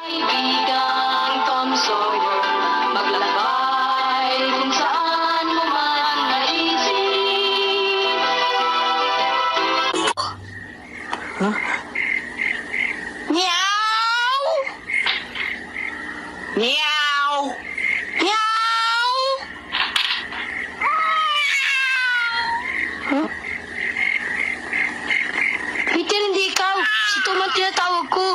Kaibigang Tom Sawyer, maglalakbay kung saan mo man naisip. Meow! Meow! Meow! Huh? Peter, hindi ikaw. Si Tom ang tinatawag ko.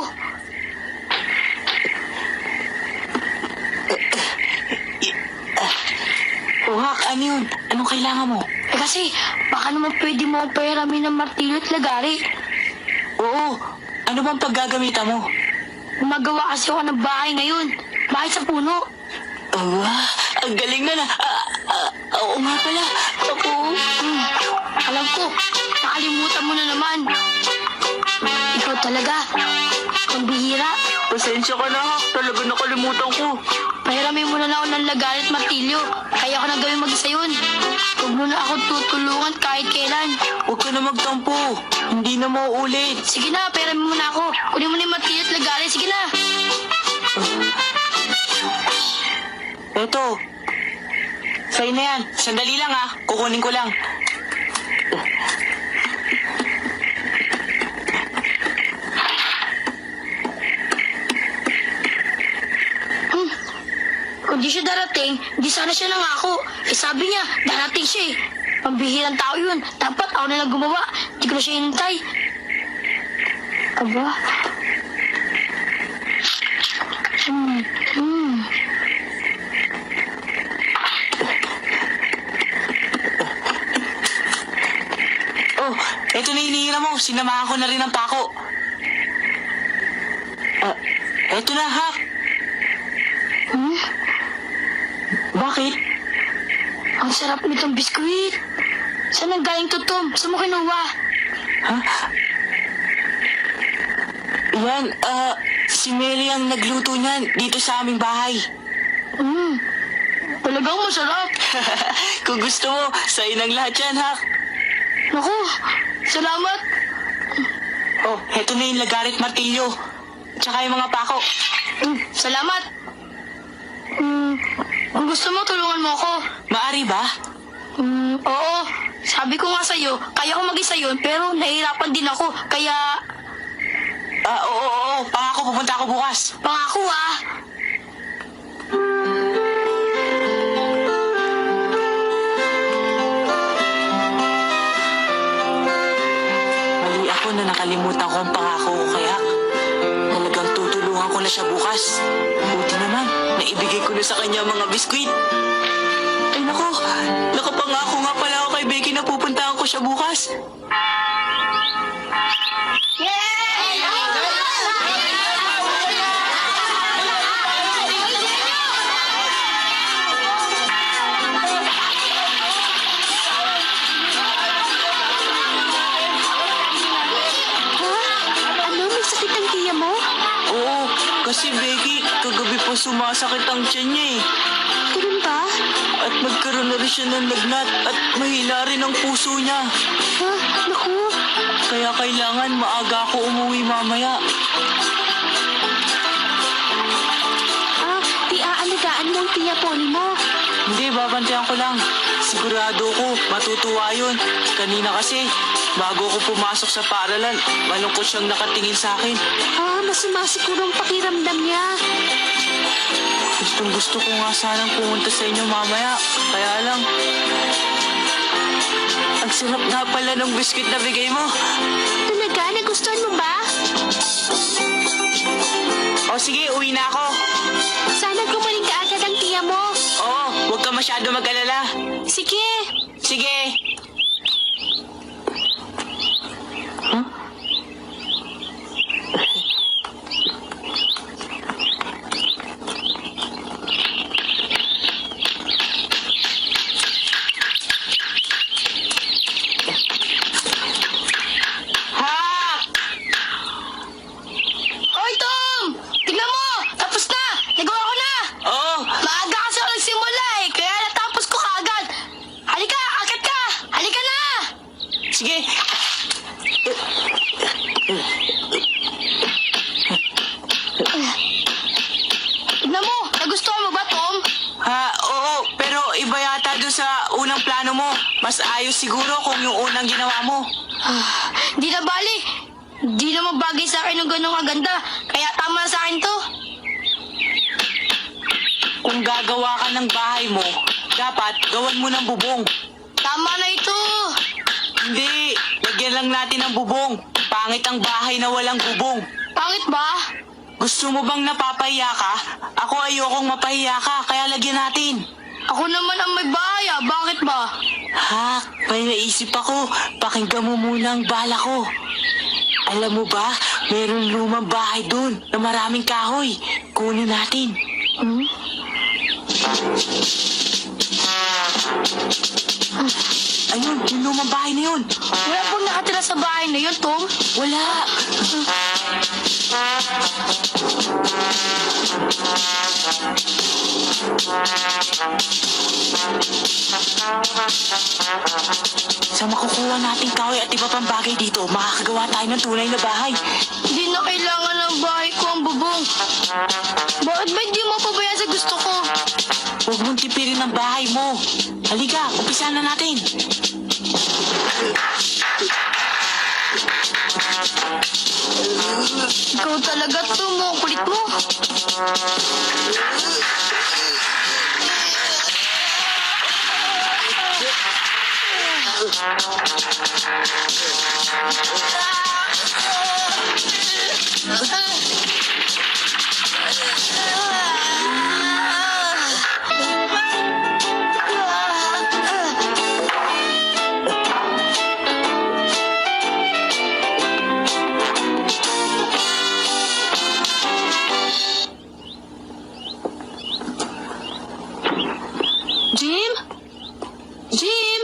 Hak, ano yun? Anong kailangan mo? Kasi baka naman pwede mo akong pahiramin ng martilyo at lagari. Oo, ano bang paggagamitan mo? Gumagawa kasi ako ng bahay ngayon. Bahay sa puno. Ang galing na. Oo nga pala. Ako. Alam ko, nakalimutan mo na naman. Ikaw talaga. Ang bihira. Pasensya ka na, Hak. Talaga nakalimutan ko. Pahiramin mo na lang ako ng lagari at martilyo. Kaya ko na gawin mag-isa yun. Huwag mo na ako tutulungan kahit kailan. Huwag ka na magtampo. Hindi na mauulit. Sige na, pahiramin mo na ako. Kunin mo na yung martilyo at lagari. Sige na. Eto. Sa'yo na yan. Sandali lang, ha. Kukunin ko lang. Kung di siya darating, di sana siya nangako. Sabi niya, darating siya eh. Pambihirang tao yun. Dapat ako na lang gumawa. Di ko na siya hinintay. Aba. Oh, eto na hinihira mo. Sinamahan ko na rin ang pako. Eto na, Hak. Bakit? Ang sarap nitong biskuit. Saan ang galing to, Tom? Saan mo kinuha? Ha? Yan, si Mary ang nagluto niyan dito sa aming bahay. Talagang masarap. Kung gusto mo, sa'yo ng lahat yan, Hak. Naku, salamat. Oh, heto na yung lagarit martilyo. Tsaka yung mga pako. Salamat. Kung gusto mo, tulungan mo ako. Maari ba? Oo. Sabi ko nga sa'yo, kaya ko mag-isa yun, pero nahihirapan din ako. Kaya, Oo. Pangako, pupunta ako bukas. pangako ah. Mali ako na nakalimutan ko ang pangako ko kaya talagang tutulungan ko na siya bukas. Buti naman, naibigay ko na sa kanya mga biskwit. Ay nako, nakapangako nga pala ako kay Becky na pupuntahan ko siya bukas. Ano, may sakit ang tiya mo? Oo, kasi Becky, kagabi po sumasakit ang tiyan niya eh. Ganun ba? At nagkaroon na rin siya ng lagnat at mahina rin ang puso niya. Ha? Naku. Kaya kailangan maaga ako umuwi mamaya. Di aalagaan mo ang tiya Polly mo. Hindi, babantayan ko lang. Sigurado ko, matutuwa yun. Kanina kasi, bago ako pumasok sa paaralan, malungkot siyang nakatingin sa akin. Masama siguro ang pakiramdam niya. Gusto ko nga sanang pumunta sa inyo mamaya. Kaya lang, ang sarap nga pala ng biscuit na bigay mo. Talaga? Nagustuhan mo ba? O sige, uwi na ako. Sana gumaling ka agad ang tiya mo. Oo, huwag ka masyado mag-alala. Sige. Sige. Huh? Hak! Oy, Tom! Tignan mo! Tapos na! Nagawa ko na! Oo, Maaga kasi ako nagsimula eh, kaya natapos ko kaagad. Halika! Akit ka! Halika na! sige. iba yata doon sa unang plano mo. Mas ayos siguro kung yung unang ginawa mo. Di na bali. Di naman bagay sa akin ng ganong aganda. Kaya tama na sa akin to. Kung gagawa ka ng bahay mo, dapat gawan mo ng bubong. Tama na ito. Hindi, lagyan lang natin ng bubong. Pangit ang bahay na walang bubong. Pangit ba? Gusto mo bang napapahiya ka? Ako ayokong mapahiya ka, kaya lagyan natin. Ako naman ang may bahaya. Bakit ba? Ha? May naisip ako. Pakinggan mo muna ang bala ko. Alam mo ba, meron lumang bahay doon na maraming kahoy. Kunin natin. Ayun, yung lumang bahay na yun. Wala pong nakatira sa bahay na yun, Tom. Wala. Sa makukuha nating kahoy at iba pang bagay dito, makakagawa tayo ng tunay na bahay. Hindi na kailangan ng bahay ko ang bubong. Bakit ba hindi mo pabayaan sa gusto ko? Huwag mong tipirin ang bahay mo. Halika, umpisa na natin. Ikaw talaga, Tom. Ang kulit mo. Jim? Jim?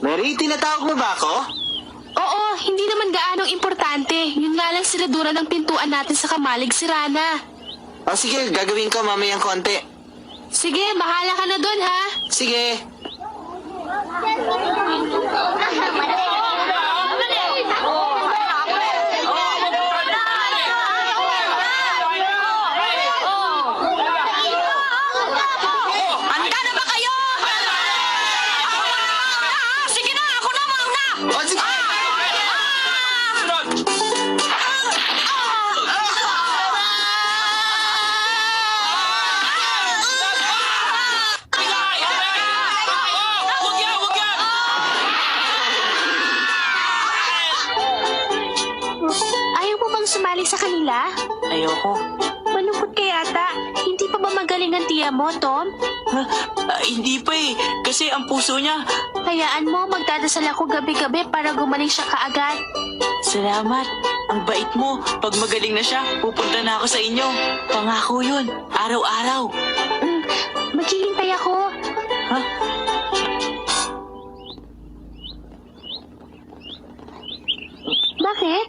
Mary, tinatawag mo ba ako? Oo, hindi naman gaanong importante. Yun nga lang siradura ng pintuan natin sa Kamalig Sirana. O sige, gagawin ko mamayang konti. Sige, bahala ka na doon, ha? Sige. Handa na ba kayo? Sige na, ako na mauna. O sige. Ayaw mo bang sumali sa kanila? Ayoko. Malungkot ka yata. Hindi pa ba magaling ang tiya mo, Tom? Ha? Hindi pa eh. Kasi ang puso niya. Hayaan mo, magdadasal ako gabi-gabi para gumaling siya kaagad. Salamat. Ang bait mo. Pag magaling na siya, pupunta na ako sa inyo. Pangako yun. Araw-araw. Maghihintay ako. Ha? Bakit?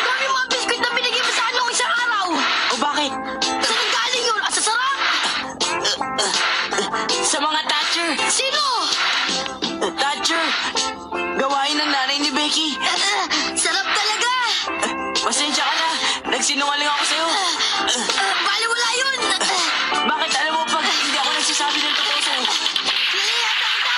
Dami mga biskuit na binigay mo sa anong isang araw. O bakit? Saan galing yun? Asa sarap? Sa mga Thatcher. Sino? Thatcher. Gawain ng nanay ni Becky. Sarap talaga. Pasensya ka na. Nagsinungaling ako sa'yo. Baliwala yun. Bakit alam mo pag hindi ako nagsasabi ng totoo sa'yo? Niliyata kita.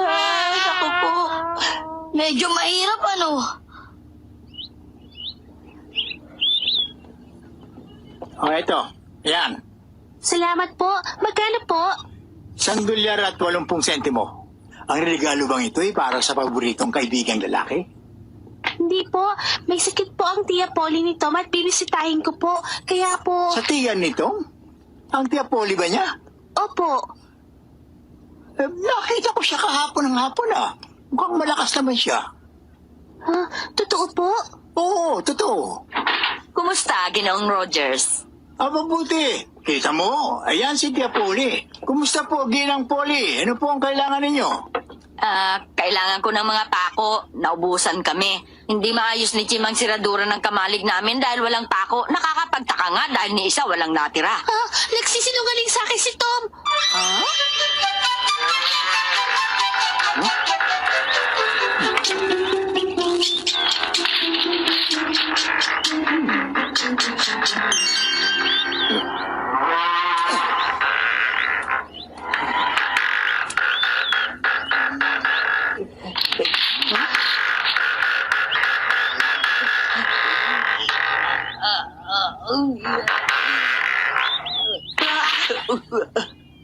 Ay, ako po. Medyo mahirap ano. O, eto. Yan. Salamat po. Magkano po? $1 at 80 sentimo. Ang regalo bang ito ay para sa paboritong kaibigang lalaki? Hindi po. May sakit po ang tiya Polly ni Tom at bibisitahin ko po. Kaya po... Sa tiyan nito? Ang tiya Polly ba niya? Opo. Nakita ko siya kahapon ng hapon ah. Mukhang malakas naman siya. Totoo po? Oo, totoo. Kumusta, Ginoong Rogers? Mabuti. Kita mo, ayan si Tia Polly. Kumusta po, Ginang Polly? Ano po ang kailangan ninyo? Kailangan ko ng mga pako. Naubusan kami. Hindi maayos ni Chim ang siradura ng kamalig namin dahil walang pako. Nakakapagtaka nga dahil ni isa walang natira. Nagsisinungaling sa akin si Tom.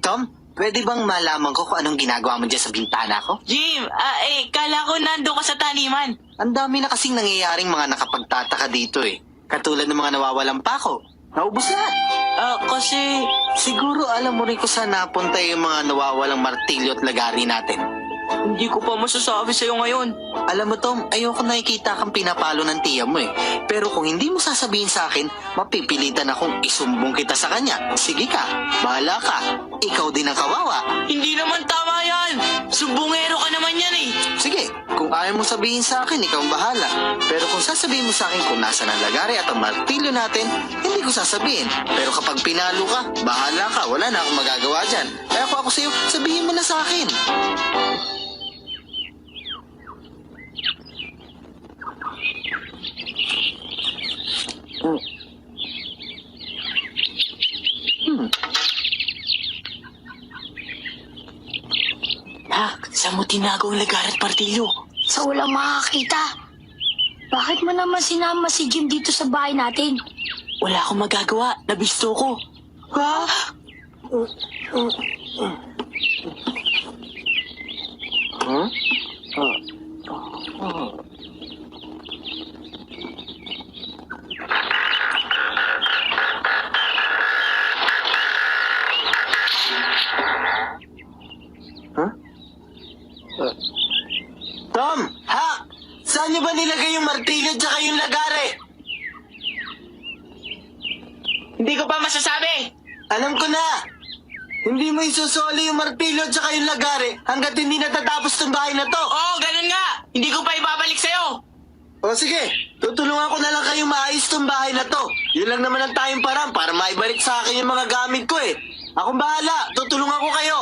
Tom, pwede bang malaman ko kung anong ginagawa mo dyan sa bintana ko? Jim, kala ko nando ka sa taniman. Ang dami na kasing nangyayaring mga nakapagtataka dito eh. Katulad ng mga nawawalang pako. Naubos lahat. Kasi... Siguro alam mo rin kung saan napunta yung mga nawawalang martilyo at lagari natin. Hindi ko pa masasabi sa'yo ngayon. Alam mo Tom, ayoko nakikita kang pinapalo ng tiya mo eh. Pero kung hindi mo sasabihin sa akin, mapipilitan akong isumbong kita sa kanya. Sige ka, bahala ka. Ikaw din ang kawawa. Hindi naman tama yan. Sumbongero ka naman yan eh. Sige, kung ayaw mo sabihin sa akin, ikaw ang bahala. Pero kung sasabihin mo sa akin kung nasa ang lagari at ang martilyo natin, hindi ko sasabihin. Pero kapag pinalo ka, bahala ka. Wala na akong magagawa dyan. Kaya kung ako sa'yo, sabihin mo na sa akin. Saan mo tinago ang lagar at martilyo? Sa walang makakita. Bakit mo naman sinama si Jim dito sa bahay natin? Wala akong magagawa. Nabisto ko. Ha? Tom! Ha? Saan niyo ba nilagay yung martilyo at saka yung lagari? Hindi ko pa masasabi. Alam ko na! Hindi mo isusoli yung martilyo at saka yung lagari hanggat hindi natatapos tong bahay na to. Oo, ganun nga. Hindi ko pa ibabalik sa'yo. O sige, tutulungan ko na lang kayong maayos tong bahay na to. Yun lang naman ang tayong parang para maibalik sa akin yung mga gamit ko eh. Akong bahala, tutulungan ko kayo.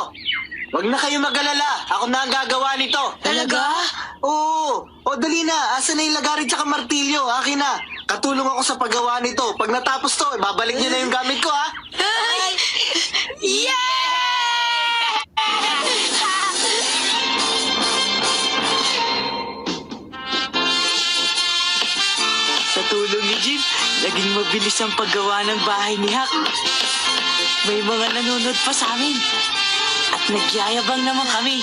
Huwag na kayo mag-alala, ako na ang gagawa nito. Talaga? Oo, o dali na, asan na yung lagari tsaka martilyo, akin na. Katulong ako sa paggawa nito. Pag natapos to, babalik niyo na yung gamit ko ha. Sa tulong ni Jim, naging mabilis ang paggawa ng bahay ni Hak. May mga nanonood pa sa amin. At nagyayabang naman kami.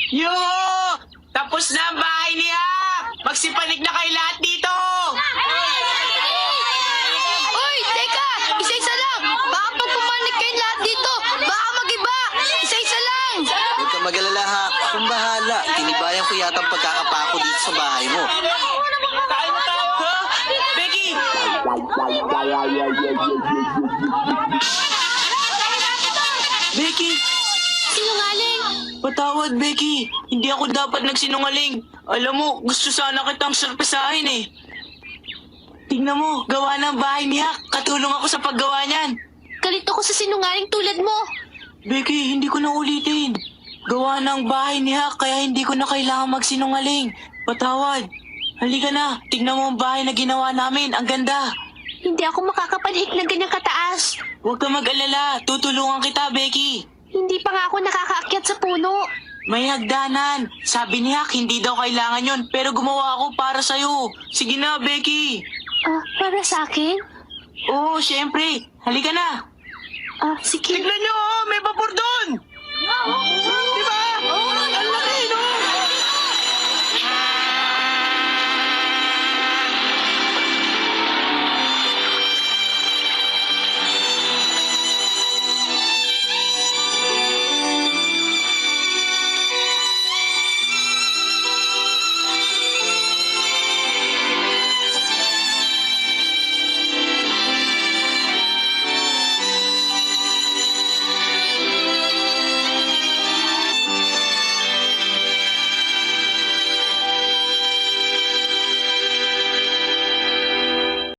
Yo! Tapos na ang bahay ni Hak! Magsipanik na kayo lahat dito! Uy, teka! Isa-isa lang! Baka pag pumanik kayo lahat dito, baka mag-iba! Isa-isa lang! Huwag ka mag-alala ha, akong bahala. Tinibayan ko yata ang pagkakapako dito sa bahay mo. Ha? Becky! Becky! Sinungaling. Patawad, Becky. Hindi ako dapat nagsinungaling. Alam mo, gusto sana kitang surpresahin eh. Tingnan mo, gawa ng bahay ni Hak. Katulong ako sa paggawa niyan. Galit ako sa sinungaling tulad mo. Becky, hindi ko na ulitin. Gawa ng bahay ni Hak, kaya hindi ko na kailangan magsinungaling. Patawad. Halika na, tignan mo ang bahay na ginawa namin. Ang ganda. Hindi ako makakapanhik ng ganyang kataas. Huwag ka mag-alala. Tutulungan kita, Becky. Hindi pa nga ako nakakaakyat sa puno. May hagdanan. Sabi ni Hak, hindi daw kailangan yon, pero gumawa ako para sa'yo. Sige na, Becky. Para sa akin? Oo, syempre. Halika na. Sige. Tignan nyo, may vapor doon!